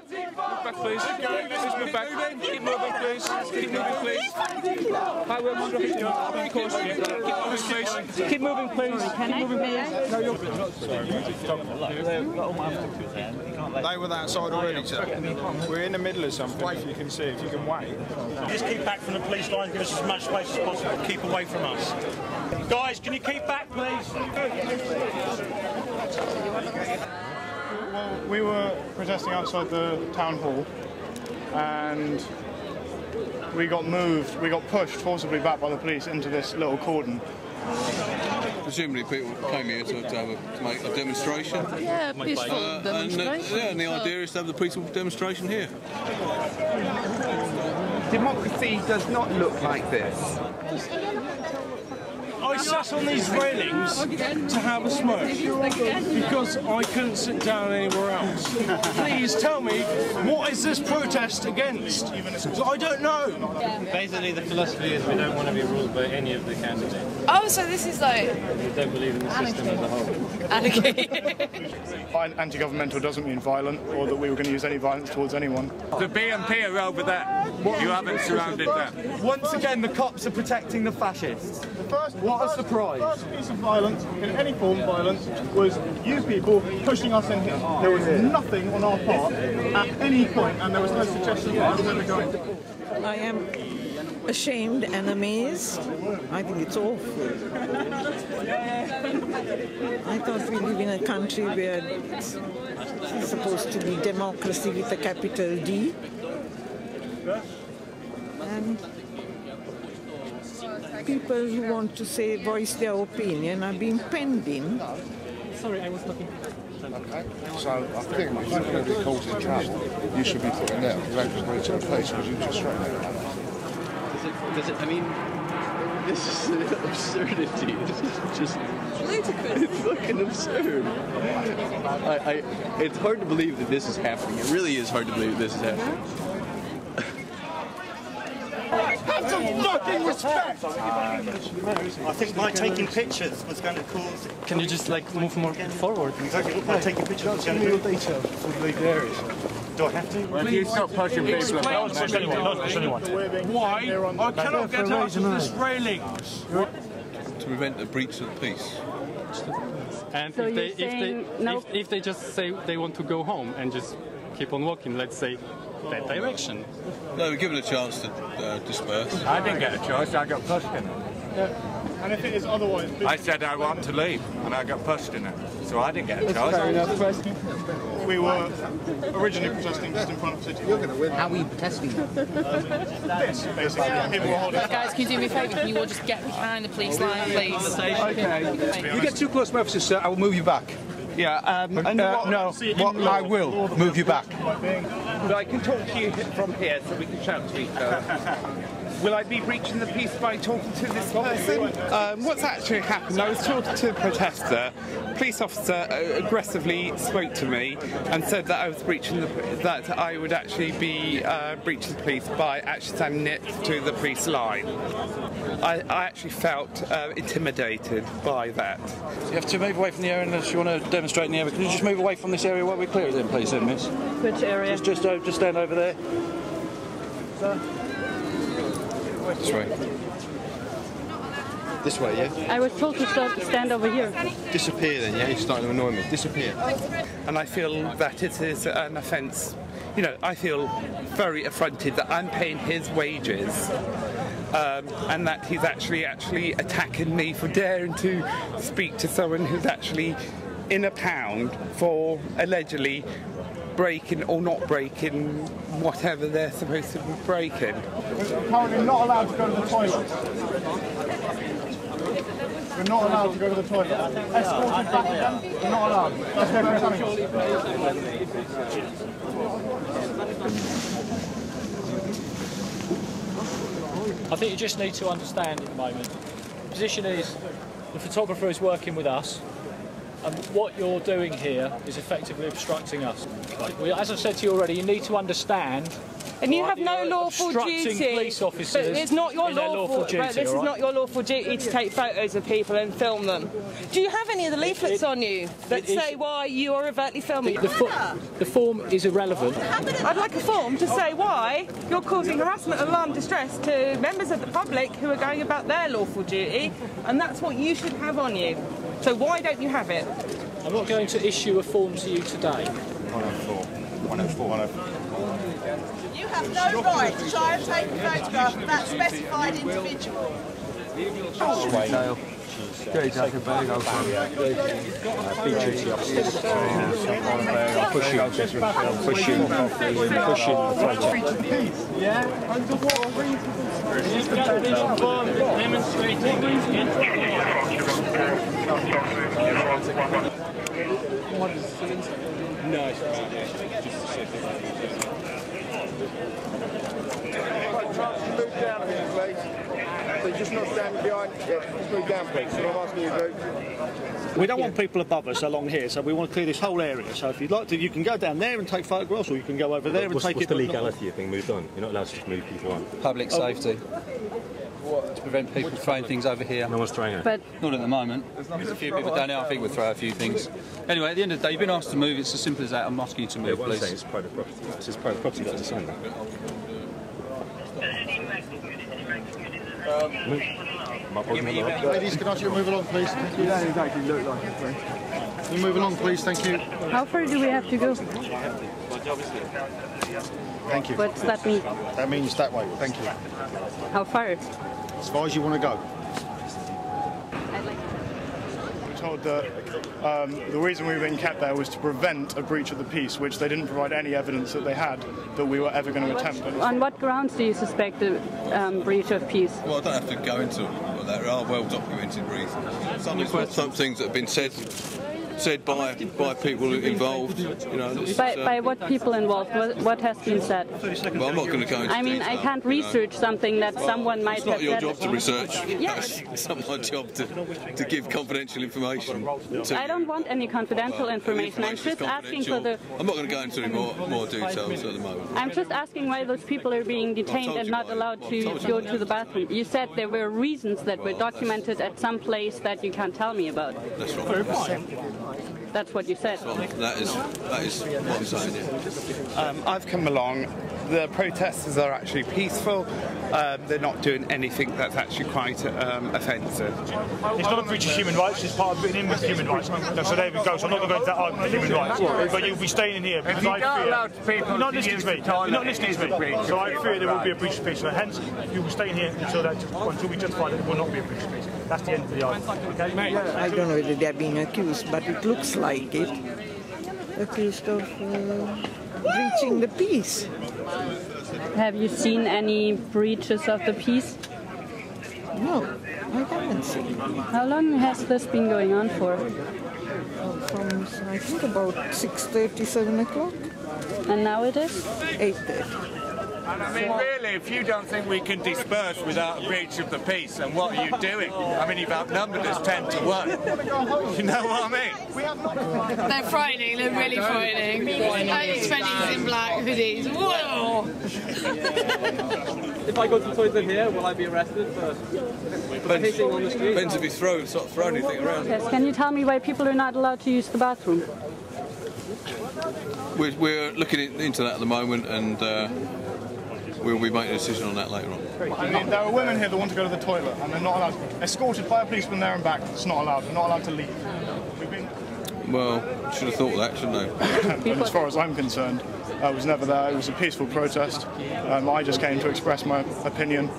Back, please. Please move back. Keep moving, please. Keep moving, please. Highway obstructing. Of course. Keep moving, please. Keep moving, please. They were that side already, sir. We're in the middle of something, if you can see, if you can wait. Just keep back from the police line, give us as much space as possible. Keep away from us. Guys, can you keep back, please? Well, we were protesting outside the town hall and we got pushed forcibly back by the police into this little cordon. Presumably people came here to make a demonstration. Yeah, peaceful demonstration. And the idea is to have the peaceful demonstration here. Democracy does not look like this. I sat on these railings to have a smoke because I couldn't sit down anywhere else. Please tell me, what is this protest against? I don't know. Basically, the philosophy is we don't want to be ruled by any of the candidates. Oh, so this is like... We don't believe in the system as a whole. Anarchy. Anti-governmental doesn't mean violent, or that we were going to use any violence towards anyone. The BNP are over there. You haven't surrounded them. Once again, the cops are protecting the fascists. What a surprise. The first piece of violence, in any form of violence, was you people pushing us in here. There was nothing on our part at any point, and there was no suggestion that I was ever going. I am ashamed and amazed. I think it's awful. I thought we live in a country where it's supposed to be democracy with a capital D. And people who want to voice their opinion are being penned in. Sorry, I was talking. So I think if you're going to be causing trouble, you should be putting out. You don't just bring it to the police because you just threaten it. I mean, this is an absurdity. This is just ludicrous. It's fucking absurd. It's hard to believe that this is happening. It really is hard to believe this is happening. Have some fucking respect! I think by taking pictures was going to cause... Can you just move more forward? Exactly, by taking pictures was going to do... detail for the legal areas. Do I have to? Please stop pushing people. Don't push anyone. Why? I cannot get out of this railing. To prevent the breach of the peace. And so if they just say they want to go home and just keep on walking, let's say, that direction. No, we're given a chance to disperse. I didn't get a choice, I got pushed in it. And if it is otherwise... I said I want to leave, and I got pushed in it. So I didn't get a choice. We were originally protesting just in front of City. How are we protesting? This, basically. People were holding... Guys, can you do me a favour? Can you all just get behind the police line, please? Okay. You get too close to my officer, sir, I will move you back. Yeah, I will move you back. But I can talk to you from here so we can shout to each other. Will I be breaching the peace by talking to this person? What's actually happened? I was talking to a protester. A police officer aggressively spoke to me and said that I was breaching that I would actually be breaching the police by actually standing next to the police line. I actually felt intimidated by that. You have to move away from the area unless you want to demonstrate in the area. Can you just move away from this area while we clear it then, please, miss? Which area? Just stand over there. This way. This way, yeah? I was told to stand over here. Disappear then, yeah? You're starting to annoy me. Disappear. And I feel that it is an offence. You know, I feel very affronted that I'm paying his wages and that he's actually attacking me for daring to speak to someone who's actually in a pound for allegedly breaking or not breaking whatever they're supposed to be breaking. We're currently not allowed to go to the toilet. We're not allowed to go to the toilet. Escorted back again? We're not allowed. Let's go I think you just need to understand at the moment. The position is the photographer is working with us, and what you're doing here is effectively obstructing us. As I said to you already, you need to understand And you have no lawful duty. Police officers It's not your lawful duty. Right, this is not your lawful duty to take photos of people and film them. Do you have any of the leaflets on you that say why you are overtly filming? The form is irrelevant. I'd like a form to say why you're causing harassment, alarm, distress to members of the public who are going about their lawful duty, and that's what you should have on you. So why don't you have it? I'm not going to issue a form to you today. 104. 104. You have no right to try and take a photograph of that specified individual. Take a bag out from pushing No, it's just move down a minute, please. So just not standing behind. Yeah, just move down, please. So I'm asking you to. We don't want people above us along here, so we want to clear this whole area. So if you'd like to, you can go down there and take photographs, or you can go over there and take it. What's the legality of being moved on? You're not allowed to just move people on. Public safety. To prevent people throwing things over here. No one's throwing it. But not at the moment. There's a few people down there. I think we'll throw a few things. Anyway, at the end of the day, you've been asked to move. It's as simple as that. I'm asking you to move, please. It's private property. This is private property. You've got to sign that. Ladies, can I ask you to move along, please? Thank you. don't exactly look like it, please. Can you move along, please? Thank you. How far do we have to go? Thank you. What's that mean? That means that way. Thank you. How far? As far as you want to go. We're told that the reason we were being kept there was to prevent a breach of the peace, which they didn't provide any evidence that they had that we were ever going to attempt. On what grounds do you suspect a breach of peace? Well, I don't have to go into that. There are well-documented reasons. Some things that have been said by people involved. You know, By what people involved? What has been said? Well, I'm not going to go into I mean, detail, I can't research something that someone might have said. It's not your job to research. Yes. It's not my job to give confidential information. I don't want any confidential information. I'm just asking for the... I'm not going to go into any more details at the moment. I'm just asking why those people are being detained and not allowed to go to the bathroom. You said there were reasons that were documented at some place that you can't tell me about. That's right. That's what you said. That is what I'm saying. Yeah. I've come along. The protesters are actually peaceful. They're not doing anything that's actually quite offensive. It's not a breach of human rights, it's part of being in with human rights. No, so there we go, so I'm not going to go into that argument of human rights. But you'll be staying in here because I fear... You're not listening to me. You're not listening to me. So I fear there will be a breach of peace. So hence, you'll be staying here until we justify that it will not be a breach of peace. That's the end of the argument. Okay? I don't know whether they're being accused, but it looks like it. Accused of breaching the peace. Have you seen any breaches of the peace? No, I haven't seen. How long has this been going on for? From, I think, about 6:30, 7 o'clock. And now it is? 8:30. And I mean, really, if you don't think we can disperse without a breach of the peace, then what are you doing? I mean, you've outnumbered us 10 to 1. You know what I mean? They're frightening, they're really frightening. Only 20s in black hoodies. Whoa! If I go to the toilet here, will I be arrested for hitting on the street? Depends if you throw anything around. Yes, can you tell me why people are not allowed to use the bathroom? We're looking into that at the moment, and we'll be making a decision on that later on. I mean, there are women here that want to go to the toilet, and they're not allowed. Escorted by a policeman there and back. It's not allowed. They're not allowed to leave. Well, should have thought of that, shouldn't they? And as far as I'm concerned, I was never there. It was a peaceful protest. I just came to express my opinion.